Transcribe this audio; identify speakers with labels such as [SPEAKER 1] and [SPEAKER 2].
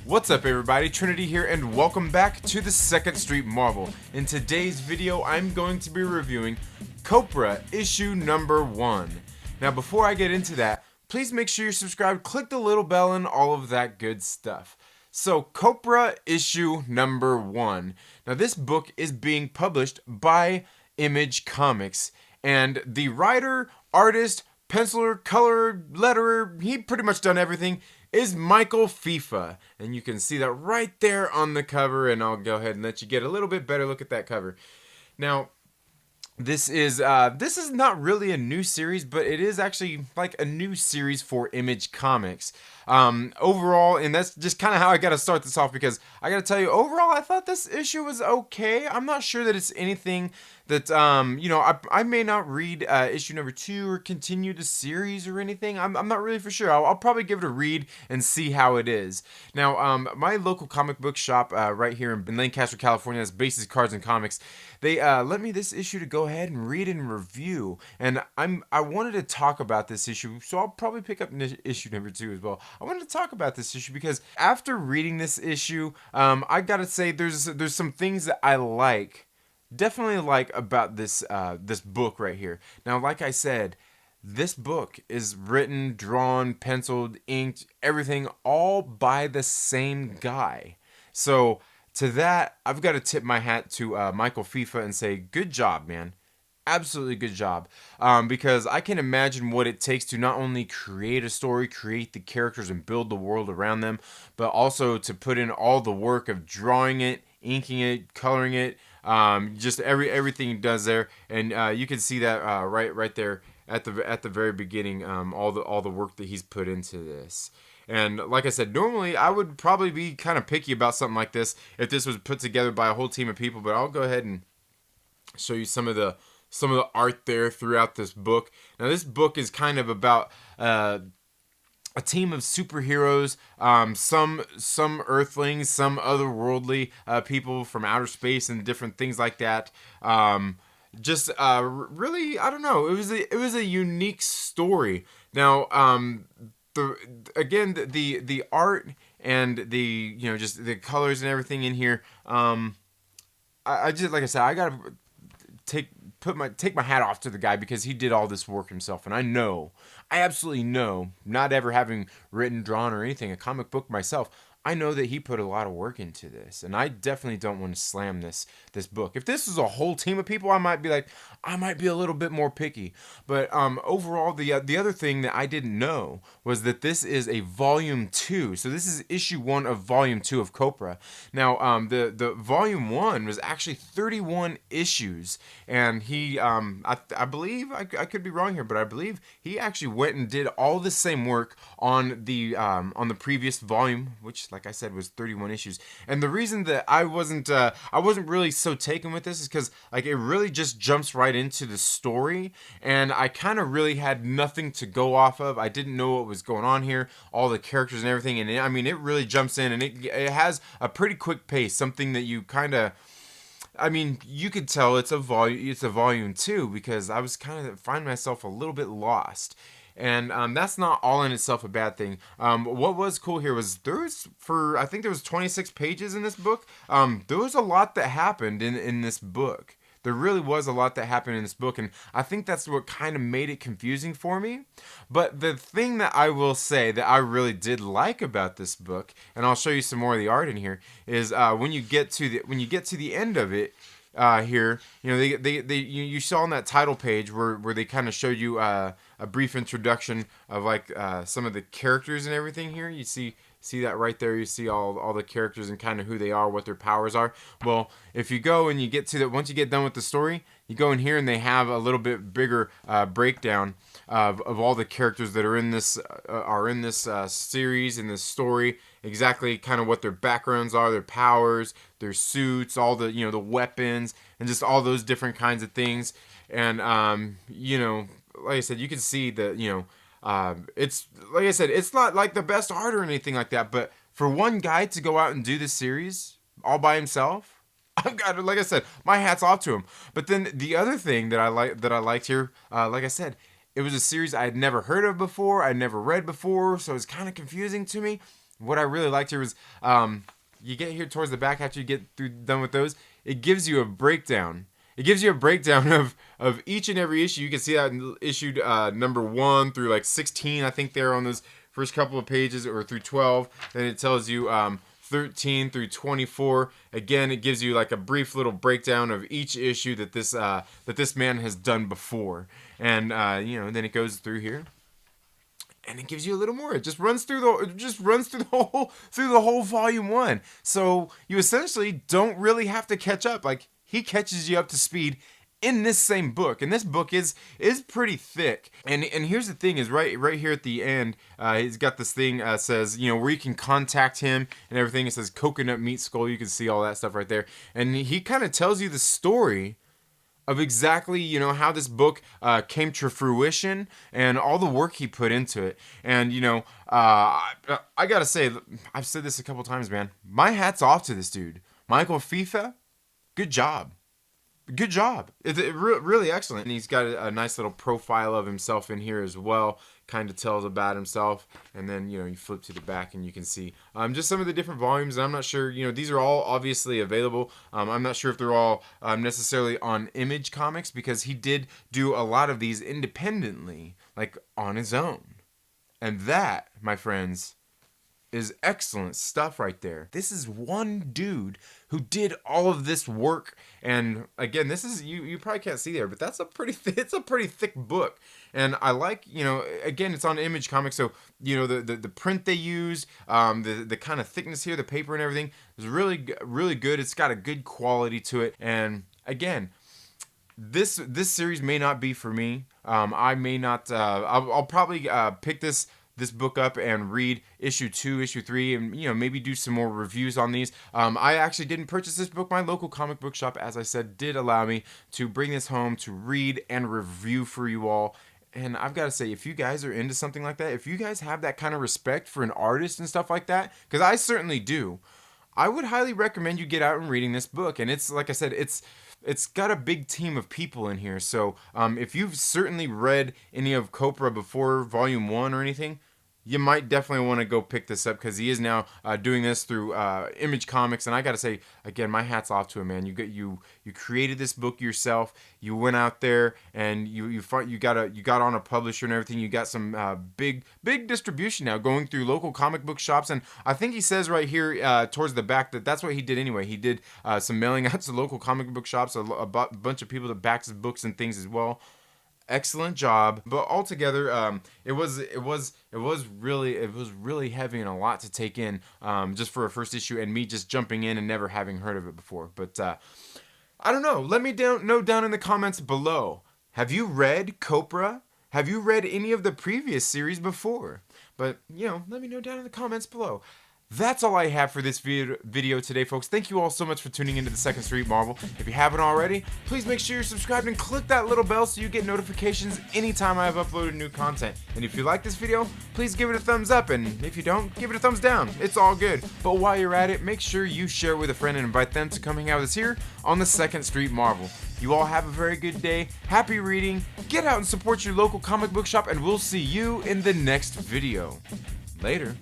[SPEAKER 1] What's up everybody, Trinity here and welcome back to the 2nd Street Marvel. In today's video, I'm going to be reviewing Copra issue number 1. Now before I get into that, please make sure you're subscribed, click the little bell and all of that good stuff. So Copra issue number 1. Now this book is being published by Image Comics, and the writer, artist, penciler, colorer, letterer, he pretty much done everything, is Michael FIFA, and you can see that right there on the cover, and I'll go ahead and let you get a little bit better look at that cover. Now, this is not really a new series, but it is actually like a new series for Image Comics. Overall, and that's just kind of how I got to start this off, because I got to tell you, overall, I thought this issue was okay. I'm not sure that it's anything that, I may not read issue number 2 or continue the series or anything. I'm not really for sure. I'll probably give it a read and see how it is. Now, my local comic book shop right here in Lancaster, California, that's Bases Cards and Comics, they let me this issue to go ahead and read and review. And I wanted to talk about this issue, so I'll probably pick up issue number 2 as well. I wanted to talk about this issue because after reading this issue, I gotta say there's some things that I definitely like about this this book right here. Now, like I said, this book is written, drawn, penciled, inked, everything, all by the same guy. So to that, I've got to tip my hat to Michael FIFA and say, good job, man. Absolutely good job, because I can imagine what it takes to not only create a story, create the characters and build the world around them, but also to put in all the work of drawing it, inking it, coloring it, just everything he does there. And you can see that right there at the very beginning, all the work that he's put into this. And like I said, normally I would probably be kind of picky about something like this if this was put together by a whole team of people, but I'll go ahead and show you some of the art there throughout this book. Now this book is kind of about a team of superheroes, some earthlings, some otherworldly people from outer space and different things like that. Really, I don't know. It was a unique story. Now, the art and the just the colors and everything in here. I just, like I said, I gotta take my hat off to the guy, because he did all this work himself, and I absolutely know, not ever having written, drawn, or anything, a comic book myself, I know that he put a lot of work into this, and I definitely don't want to slam this book. If this was a whole team of people, I might be a little bit more picky. But overall, the other thing that I didn't know was that this is a volume 2. So this is issue 1 of volume 2 of Copra. Now, the volume 1 was actually 31 issues, and he, I believe, I could be wrong here, but I believe he actually went and did all the same work on the previous volume, which, like I said, was 31 issues. And the reason that I wasn't really so taken with this is because, like, it really just jumps right into the story, and I kind of really had nothing to go off of. I didn't know what was going on here, all the characters and everything, and it really jumps in, and it has a pretty quick pace, something that you kind of, you could tell it's a volume 2, because I was kind of finding myself a little bit lost. And that's not all in itself a bad thing. What was cool here was I think there was 26 pages in this book. There was a lot that happened in this book. There really was a lot that happened in this book, and I think that's what kind of made it confusing for me. But the thing that I will say that I really did like about this book, and I'll show you some more of the art in here, is when you get to the end of it. Here, you saw on that title page where they kind of showed you a brief introduction of like some of the characters and everything. Here you see that right there. You see all the characters and kind of who they are, what their powers are. Well, if you go and you get to that, once you get done with the story, you go in here and they have a little bit bigger breakdown of all the characters that are in this series, in this story, exactly kind of what their backgrounds are, their powers, their suits, all the the weapons, and just all those different kinds of things. And like I said, you can see that it's, like I said, it's not like the best art or anything like that, but for one guy to go out and do this series all by himself, I've got to, like I said, my hat's off to him. But then the other thing that I liked here, like I said, it was a series I had never heard of before, I'd never read before, so it was kind of confusing to me. What I really liked here was, you get here towards the back after you get done with those, it gives you a breakdown. It gives you a breakdown of each and every issue. You can see that issued number 1 through like 16, I think they're on those first couple of pages, or through 12. Then it tells you 13 through 24. Again, it gives you like a brief little breakdown of each issue that this man has done before. And then it goes through here, and it gives you a little more. It just runs through the whole volume 1. So you essentially don't really have to catch up. Like, he catches you up to speed in this same book, and this book is pretty thick. And here's the thing: is right here at the end, he's got this thing says, where you can contact him and everything. It says coconut meat skull. You can see all that stuff right there, and he kind of tells you the story of exactly how this book came to fruition and all the work he put into it. And I gotta say, I've said this a couple times, man. My hat's off to this dude, Michael FIFA. Good job. Good job. It's really excellent. And he's got a nice little profile of himself in here as well. Kind of tells about himself. And then, you flip to the back and you can see just some of the different volumes. I'm not sure, these are all obviously available. I'm not sure if they're all necessarily on Image Comics, because he did do a lot of these independently, like on his own. And that, my friends, is excellent stuff right there. This is one dude who did all of this work. And again, this is, you probably can't see there, but that's it's a pretty thick book. And I like, again, it's on Image Comics, so the print they used, the kind of thickness here, the paper and everything is really good. It's got a good quality to it. And again, this series may not be for me. I may not. I'll probably pick this book up and read issue 2, issue 3, and maybe do some more reviews on these. I actually didn't purchase this book. My local comic book shop, as I said, did allow me to bring this home to read and review for you all. And I've got to say, if you guys are into something like that, if you guys have that kind of respect for an artist and stuff like that, because I certainly do, I would highly recommend you get out and reading this book. And it's, like I said, it's got a big team of people in here. So if you've certainly read any of Copra before Volume 1 or anything, you might definitely want to go pick this up, because he is now doing this through Image Comics. And I gotta say, again, my hat's off to him, man. You created this book yourself. You went out there and you got on a publisher and everything. You got some big distribution now going through local comic book shops. And I think he says right here towards the back that that's what he did anyway. He did some mailing out to local comic book shops, a bunch of people that backs his books and things as well. Excellent job. But altogether, it was really heavy and a lot to take in, just for a first issue, and me just jumping in and never having heard of it before. But I don't know. Let me know down in the comments below. Have you read Copra? Have you read any of the previous series before? But let me know down in the comments below. That's all I have for this video today, folks. Thank you all so much for tuning into the Second Street Marvel. If you haven't already, please make sure you're subscribed and click that little bell so you get notifications anytime I have uploaded new content. And if you like this video, please give it a thumbs up, and if you don't, give it a thumbs down. It's all good. But while you're at it, make sure you share with a friend and invite them to come hang out with us here on the Second Street Marvel. You all have a very good day. Happy reading. Get out and support your local comic book shop, and we'll see you in the next video. Later.